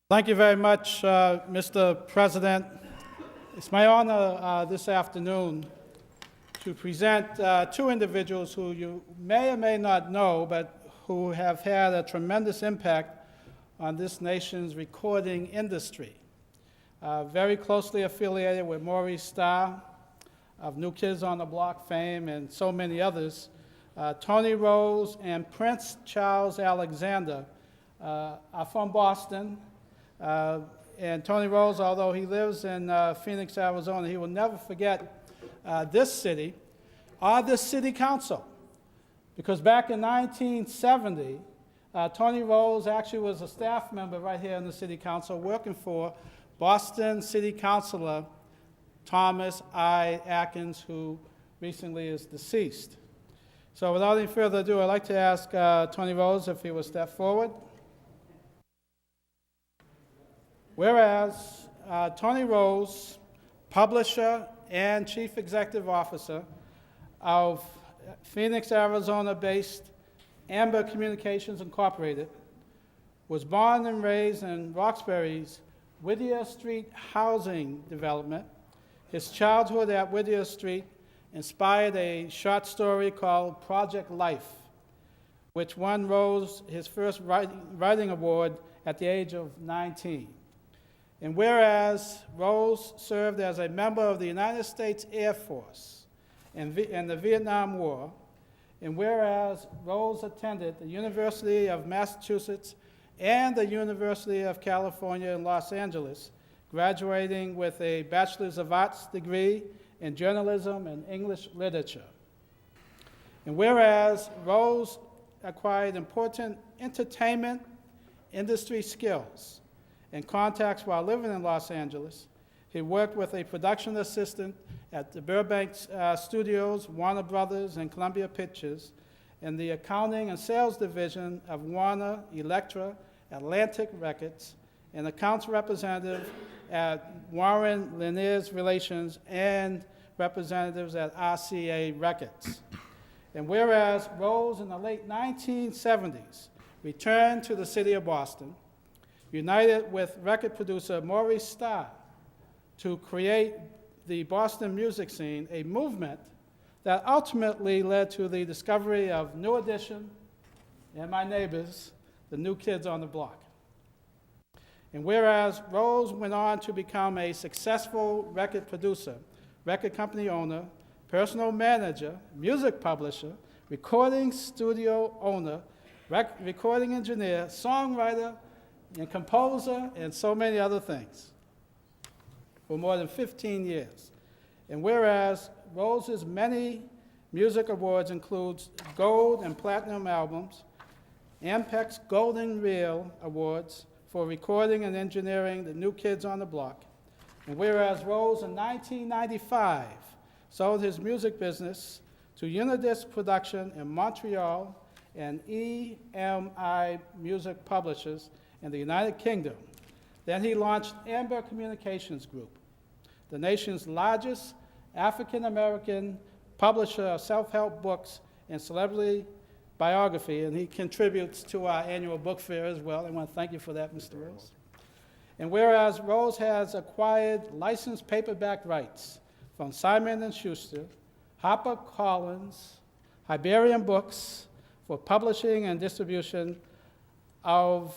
Thank you very much, Mr. President. It's my honor this afternoon to present two individuals who you may or may not know, but who have had a tremendous impact on this nation's recording industry. Very closely affiliated with Maurice Starr of New Kids on the Block fame and so many others, Tony Rose and Prince Charles Alexander are from Boston. And Tony Rose, although he lives in Phoenix, Arizona, he will never forget this city or this city council. Because back in 1970, Tony Rose actually was a staff member right here in the city council working for Boston City Councillor Thomas I. Atkins, who recently is deceased. So without any further ado, I'd like to ask Tony Rose if he would step forward. Whereas Tony Rose, publisher and chief executive officer of Phoenix, Arizona-based Amber Communications Incorporated, was born and raised in Roxbury's Whittier Street housing development. His childhood at Whittier Street inspired a short story called Project Life, which won Rose his first writing award at the age of 19. And whereas Rose served as a member of the United States Air Force in the Vietnam War, and whereas Rose attended the University of Massachusetts and the University of California in Los Angeles, graduating with a Bachelor's of Arts degree in journalism and English literature. And whereas Rose acquired important entertainment industry skills and contacts while living in Los Angeles, he worked with a production assistant at the Burbank Studios, Warner Brothers, and Columbia Pictures, in the accounting and sales division of Warner, Elektra, Atlantic Records, and accounts representative at Warren Laniers Relations and representatives at RCA Records. And whereas Rose in the late 1970s returned to the city of Boston, united with record producer Maurice Starr to create the Boston music scene, a movement that ultimately led to the discovery of New Edition and my neighbors, the New Kids on the Block. And whereas Rose went on to become a successful record producer, record company owner, personal manager, music publisher, recording studio owner, recording engineer, songwriter, and composer, and so many other things for more than 15 years. And whereas Rose's many music awards includes gold and platinum albums, Ampex's Golden Reel Awards for recording and engineering the New Kids on the Block. And whereas Rose in 1995 sold his music business to Unidisc Production in Montreal and EMI Music Publishers in the United Kingdom. Then he launched Amber Communications Group, the nation's largest African-American publisher of self-help books and celebrity biography, and he contributes to our annual book fair as well. I want to thank you for that, Mr. Rose. And whereas Rose has acquired licensed paperback rights from Simon & Schuster, HarperCollins, Hyperion Books for publishing and distribution of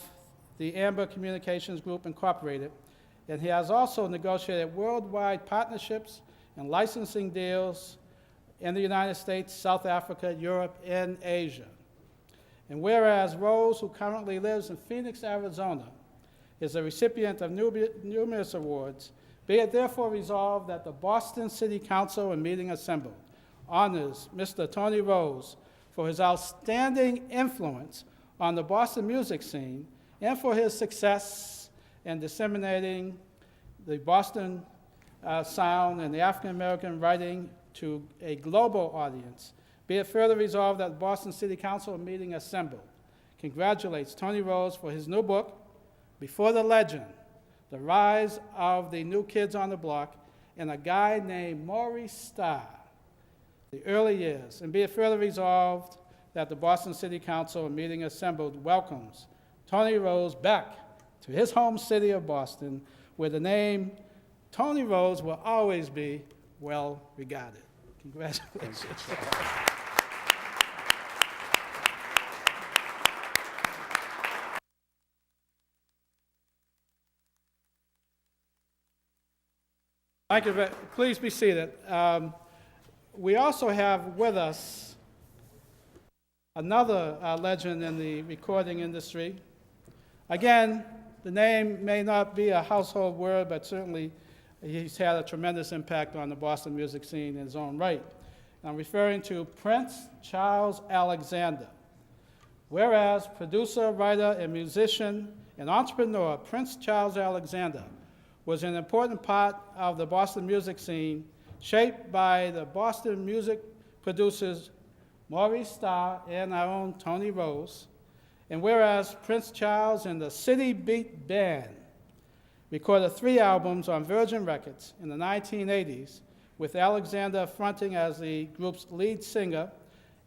the Amber Communications Group Incorporated, and he has also negotiated worldwide partnerships and licensing deals in the United States, South Africa, Europe, and Asia. And whereas Rose, who currently lives in Phoenix, Arizona, is a recipient of numerous awards, be it therefore resolved that the Boston City Council and meeting assembled honors Mr. Tony Rose for his outstanding influence on the Boston music scene and for his success in disseminating the Boston sound and the African-American writing to a global audience. Be it further resolved that the Boston City Council meeting assembled congratulates Tony Rose for his new book, Before the Legend, The Rise of the New Kids on the Block, and a guy named Maurice Starr, The Early Years. And be it further resolved that the Boston City Council meeting assembled welcomes Tony Rose back to his home city of Boston, where the name Tony Rose will always be well regarded. Congratulations. Thank you. Please be seated. We also have with us another legend in the recording industry. Again, the name may not be a household word, but certainly he's had a tremendous impact on the Boston music scene in his own right. I'm referring to Prince Charles Alexander. Whereas producer, writer, and musician and entrepreneur Prince Charles Alexander was an important part of the Boston music scene, shaped by the Boston music producers Maurice, Starr, and our own Tony Rose. And whereas Prince Charles and the City Beat Band recorded 3 albums on Virgin Records in the 1980s, with Alexander fronting as the group's lead singer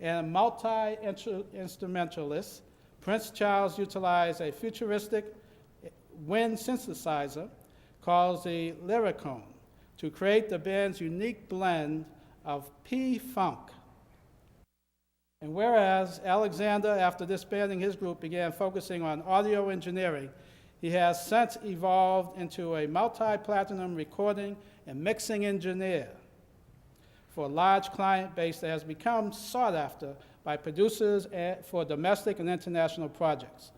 and multi-instrumentalist, Prince Charles utilized a futuristic wind synthesizer called the Lyricone to create the band's unique blend of P-Funk. And whereas Alexander, after disbanding his group, began focusing on audio engineering, he has since evolved into a multi-platinum recording and mixing engineer for a large client base that has become sought after by producers for domestic and international projects.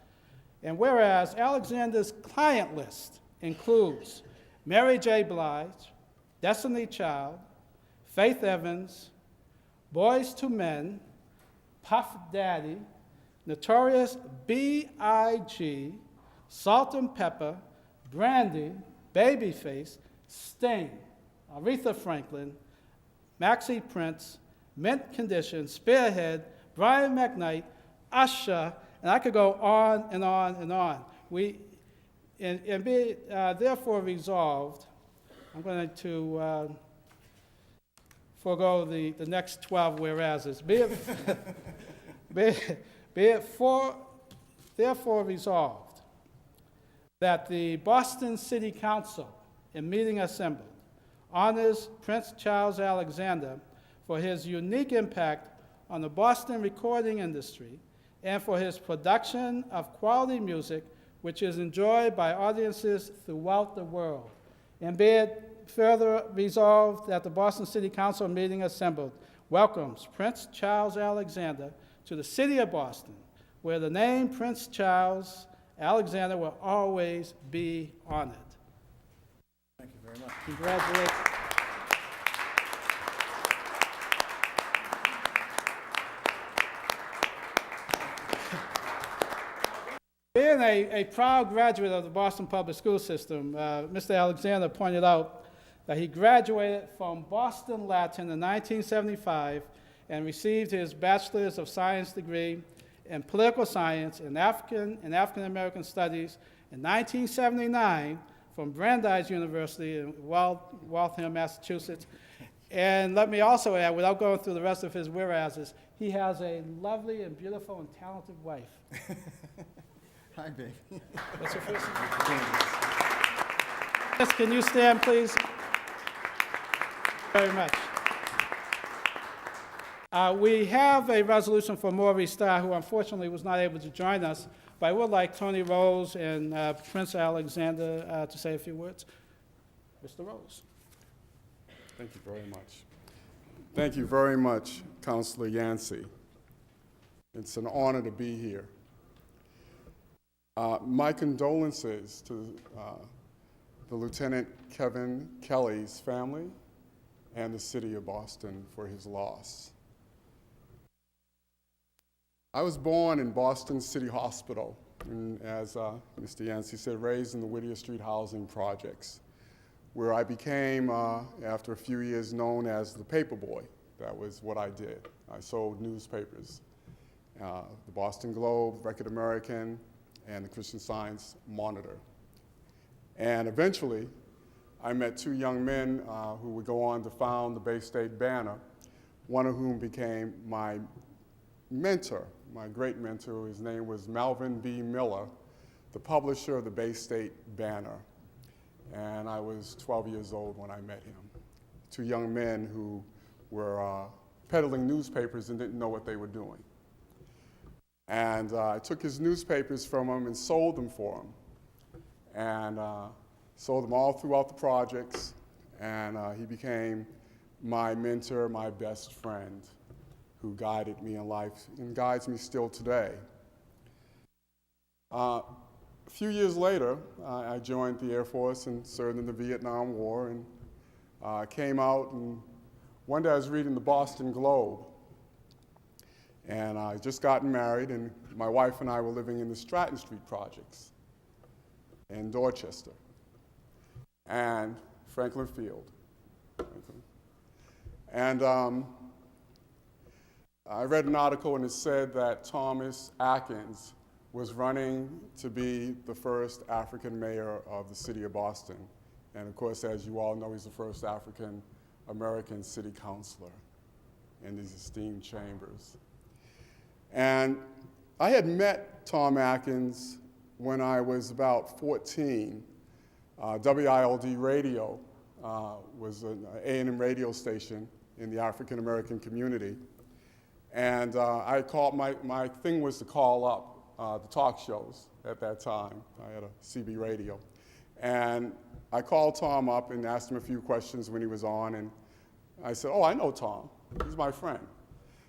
And whereas Alexander's client list includes Mary J. Blige, Destiny Child, Faith Evans, Boyz II Men, Puff Daddy, Notorious B.I.G., Salt and Pepper, Brandy, Babyface, Sting, Aretha Franklin, Maxie Prince, Mint Condition, Spearhead, Brian McKnight, Usher, and I could go on and on and on. And be therefore resolved, I'm going to forego the next 12 whereases. Therefore resolved that the Boston City Council, in meeting assembled, honors Prince Charles Alexander for his unique impact on the Boston recording industry and for his production of quality music which is enjoyed by audiences throughout the world. And be it further resolved that the Boston City Council meeting assembled welcomes Prince Charles Alexander to the city of Boston, where the name Prince Charles Alexander will always be honored. Thank you very much. Congratulations. Being a proud graduate of the Boston Public School System, Mr. Alexander pointed out that he graduated from Boston Latin in 1975 and received his Bachelor's of Science degree in Political Science and African American Studies in 1979 from Brandeis University in Waltham, Massachusetts. And let me also add, without going through the rest of his whereases, he has a lovely and beautiful and talented wife. Hi, baby. What's your first name? Yes, can you stand, please? Very much. We have a resolution for Maurice Starr, who unfortunately was not able to join us, but I would like Tony Rose and Prince Alexander to say a few words. Mr. Rose. Thank you very much. Thank you very much, Councillor Yancey. It's an honor to be here. My condolences to the Lieutenant Kevin Kelly's family and the city of Boston for his loss. I was born in Boston City Hospital, and as Mr. Yancey said, raised in the Whittier Street housing projects, where I became, after a few years, known as the paper boy. That was what I did. I sold newspapers, the Boston Globe, Record American, and the Christian Science Monitor. And eventually, I met two young men who would go on to found the Bay State Banner, one of whom became my mentor, my great mentor. His name was Melvin B. Miller, the publisher of the Bay State Banner. And I was 12 years old when I met him. Two young men who were peddling newspapers and didn't know what they were doing. And I took his newspapers from him and sold them for him. And sold them all throughout the projects. And he became my mentor, my best friend, who guided me in life and guides me still today. A few years later, I joined the Air Force and served in the Vietnam War, and came out, and one day I was reading the Boston Globe, and I just gotten married, and my wife and I were living in the Stratton Street projects in Dorchester, and Franklin Field. And I read an article, and it said that Thomas Atkins was running to be the first African mayor of the city of Boston. And of course, as you all know, he's the first African American city councillor in these esteemed chambers. And I had met Tom Atkins when I was about 14. WILD Radio was an A&M radio station in the African American community. And I called, my thing was to call up the talk shows at that time. I had a CB radio. And I called Tom up and asked him a few questions when he was on, and I said, oh, I know Tom. He's my friend.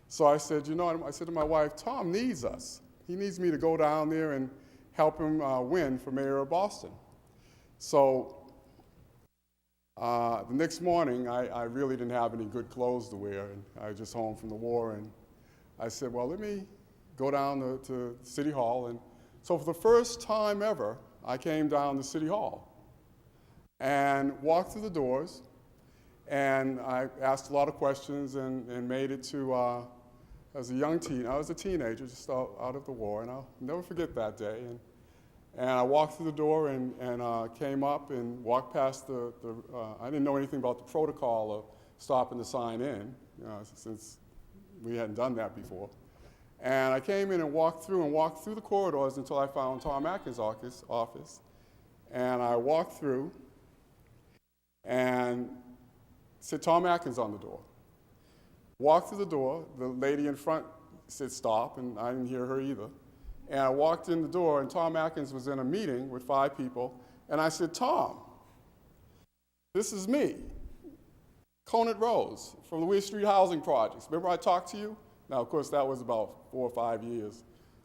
So I said, you know, I said to my wife, Tom needs us. He needs me to go down there and help him win for mayor of Boston. So the next morning, I really didn't have any good clothes to wear, and I was just home from the war, and I said, well, let me go down to City Hall. And so for the first time ever, I came down to City Hall and walked through the doors, and I asked a lot of questions and made it to, as a young teen, I was a teenager just out of the war, and I'll never forget that day. And I walked through the door and came up and walked past I didn't know anything about the protocol of stopping to sign in, since we hadn't done that before. And I came in and walked through the corridors until I found Tom Atkins' office. And I walked through and said, Tom Atkins on the door. Walked through the door, the lady in front said stop, and I didn't hear her either. And I walked in the door, and Tom Atkins was in a meeting with 5 people, and I said, Tom, this is me, Conant Rose, from the Weir Street Housing Projects. Remember I talked to you? Now, of course, that was about 4 or 5 years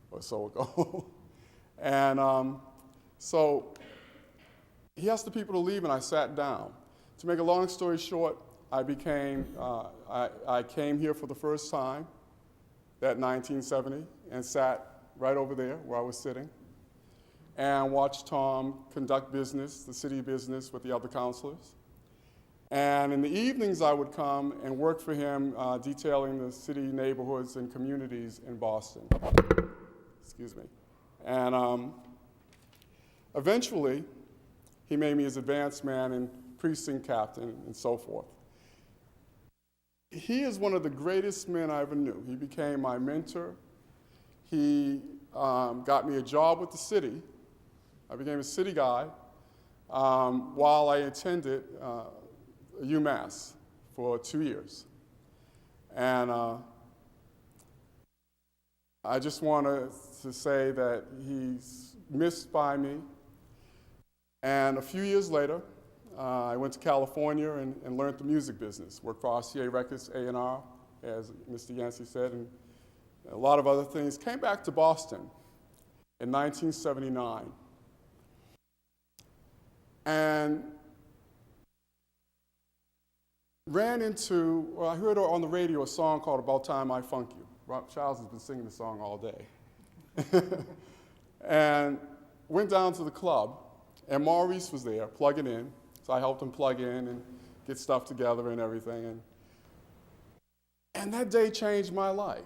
or so ago. And so he asked the people to leave, and I sat down. To make a long story short, I came here for the first time, that 1970, and sat right over there where I was sitting, and watched Tom conduct business, the city business, with the other councilors. And in the evenings, I would come and work for him, detailing the city neighborhoods and communities in Boston. Excuse me. And eventually, he made me his advance man and precinct captain and so forth. He is one of the greatest men I ever knew. He became my mentor. He got me a job with the city. I became a city guy while I attended UMass for 2 years. And I just wanted to say that he's missed by me. And a few years later, I went to California and learned the music business, worked for RCA Records, A&R, as Mr. Yancey said, and a lot of other things. Came back to Boston in 1979. And ran into, well, I heard on the radio a song called About Time I Funk You. Rob Childs has been singing the song all day. And went down to the club, and Maurice was there, plugging in. So I helped him plug in and get stuff together and everything. And that day changed my life.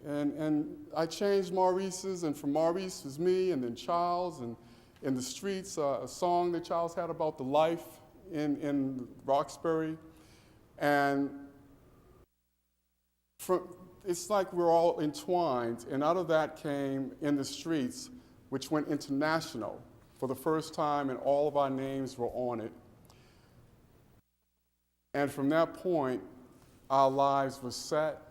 And I changed Maurice's, and from Maurice was me, and then Charles, and in the streets, a song that Charles had about the life in Roxbury. And it's like we're all entwined, and out of that came, in the streets, which went international for the first time, and all of our names were on it. And from that point, our lives were set,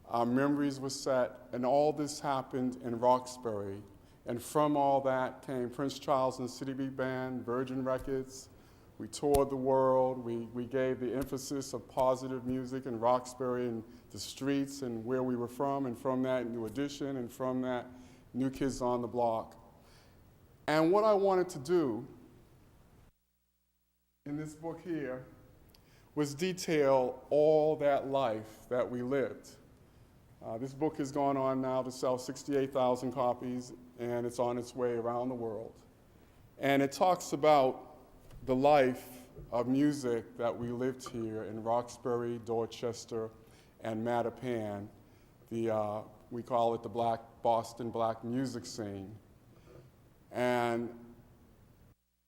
our memories were set, and all this happened in Roxbury. And from all that came Prince Charles and City Beat Band, Virgin Records. We toured the world. We gave the emphasis of positive music in Roxbury and the streets and where we were from, and from that, New Edition, and from that, New Kids on the Block. And what I wanted to do in this book here was detail all that life that we lived. This book has gone on now to sell 68,000 copies, and it's on its way around the world. And it talks about the life of music that we lived here in Roxbury, Dorchester, and Mattapan. We call it the Boston black music scene. And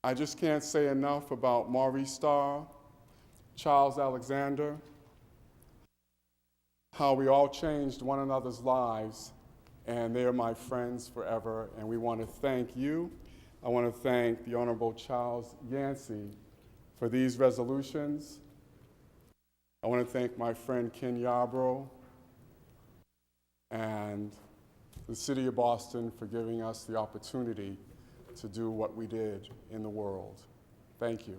I just can't say enough about Maurice Starr, Charles Alexander, how we all changed one another's lives, and they are my friends forever, and we want to thank you. I want to thank the Honorable Charles Yancey for these resolutions. I want to thank my friend Ken Yarbrough and the City of Boston for giving us the opportunity to do what we did in the world. Thank you.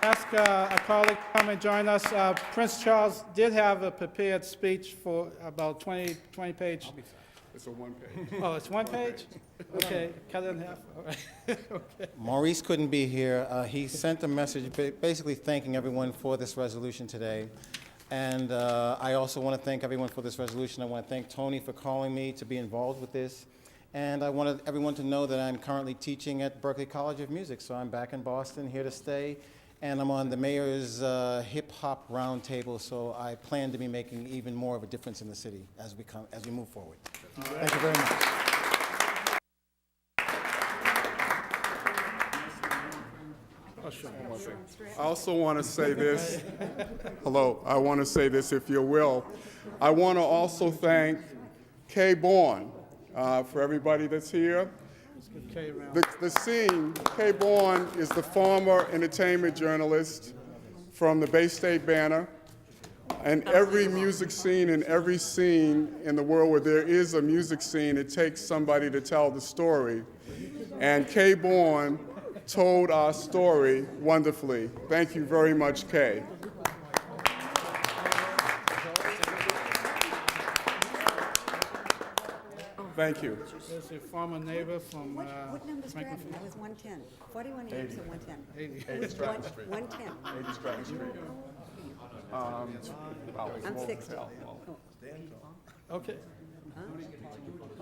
Ask a colleague to come and join us. Prince Charles did have a prepared speech for about 20 page. It's a one-page. Oh, it's one page? Okay, cut it in half. All right. Okay. Maurice couldn't be here. He sent a message basically thanking everyone for this resolution today. And I also want to thank everyone for this resolution. I want to thank Tony for calling me to be involved with this. And I wanted everyone to know that I'm currently teaching at Berklee College of Music. So I'm back in Boston, here to stay. And I'm on the mayor's hip-hop roundtable, so I plan to be making even more of a difference in the city as we move forward. Thank you very much. I also want to say this. Hello, I want to say this, if you will. I want to also thank Kay Bourne for everybody that's here. The scene, Kay Bourne is the former entertainment journalist from the Bay State Banner, and every music scene and every scene in the world where there is a music scene, it takes somebody to tell the story. And Kay Bourne told our story wonderfully. Thank you very much, Kay. Thank you. There's a former neighbor from What number is Franklin. Stratton? That was 110. 4180 to 110. 80 Stratton Street. 110. 80 Stratton Street. I'm 60. Okay,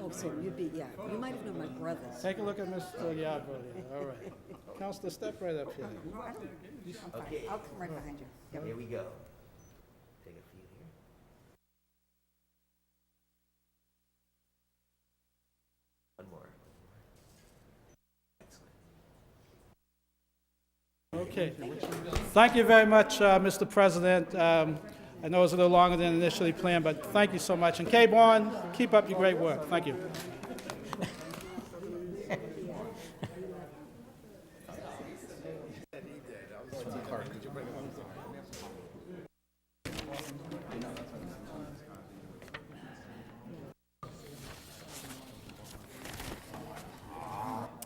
Oh, so you'd be, yeah. You might have known my brothers. take a look at Mr. Yarbrough there. All right. Counselor, step right up here. I don't, I'm fine. I'll come right behind you. Yep. Here we go. Take a few here. One more. Excellent. Okay. Thank you very much, Mr. President. I know it was a little longer than initially planned, but thank you so much. And Kay Bourne, keep up your great work. Thank you.